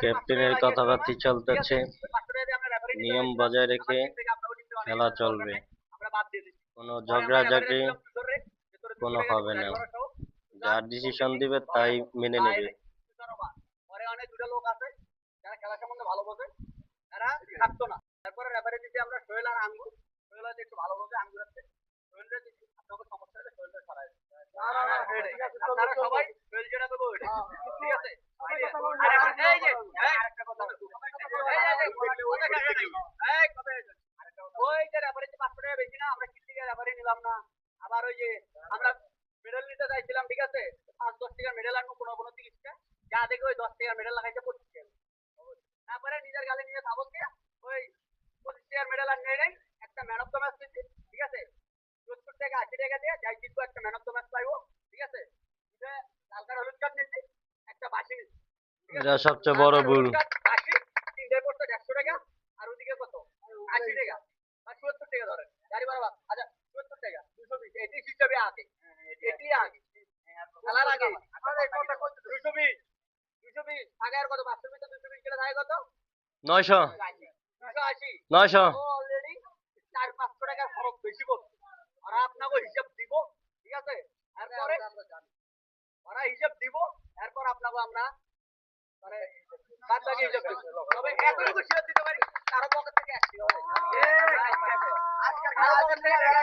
ক্যাপ্টেনের কথাবার্তা চলতেছে, নিয়ম বজায় রেখে খেলা চলবে, কোনো ঝগড়াঝাটি কোনো হবে না, যার ডিসিশন দিবে তাই মেনে নেবে। অনেক দুটো লোক আছে যারা খেলা সম্বন্ধে ভালো বোঝে, তারা থাকতো না। তারপরে রেফারি দিতে আমরা সোহেল আর আঙ্গুর, সোহেল হয়তো একটু ভালো বোঝে, আঙ্গুর আছে, সোহেলরে দিচ্ছি। আপনাকে সমস্যা হলে সোহেলরে সরাই আপনারা সবাই সোহেল যেটা দেবো ওইটা, ঠিক আছে? ওই যে রেফারি 500 টাকা বেশি না, আমরা কিস্তি রেফারি নিলাম না। আবার ওই যে আমরা মেডেল নিতে চাইছিলাম, ঠিক আছে, 5-10 টাকা মেডেল আনবো কোনো কোনো জিনিসটা, যা দেখে ওই 10 টাকা মেডেল লাগাইতে 25 টাকা, তারপরে নিজের গালে নিয়ে সাবক দিয়ে ওই 25 টাকার মেডেল আর নেই, একটা ম্যান অফ দ্য ম্যাচ দিচ্ছি, ঠিক আছে, 70 টাকা 80 টাকা দিয়ে যাই জিতবো একটা ম্যান অফ দ্য ম্যাচ পাইবো, ঠিক আছে, লাল কার্ড হলুদ কার্ড নিচ্ছি, একটা বাসি নিচ্ছি, এটা সবচেয়ে বড় ভুল। বাসি তিনটে পড়তো 150 টাকা, আর ওদিকে কত 80 টাকা বা 70 টাকা ধরেন, গাড়ি ভাড়া আচ্ছা 70 টাকা 220, এটি হিসাবে আগে, এটি আগে খেলার আগে 220 আগে আর কত 500 মিটার 220 গেলে থাকে কত 900 280 900 অলরেডি 400-500 টাকার খরচ বেশি পড়ছে। ওরা আপনাকে হিসাব দিব, ঠিক আছে, তারপরে ওরা হিসাব দিব, এরপর আপনাকে আমরা মানে বাদ বাকি হিসাব দিব। তবে এতটুকু শিওর দিতে পারি কারো পকেট থেকে 1 টাকা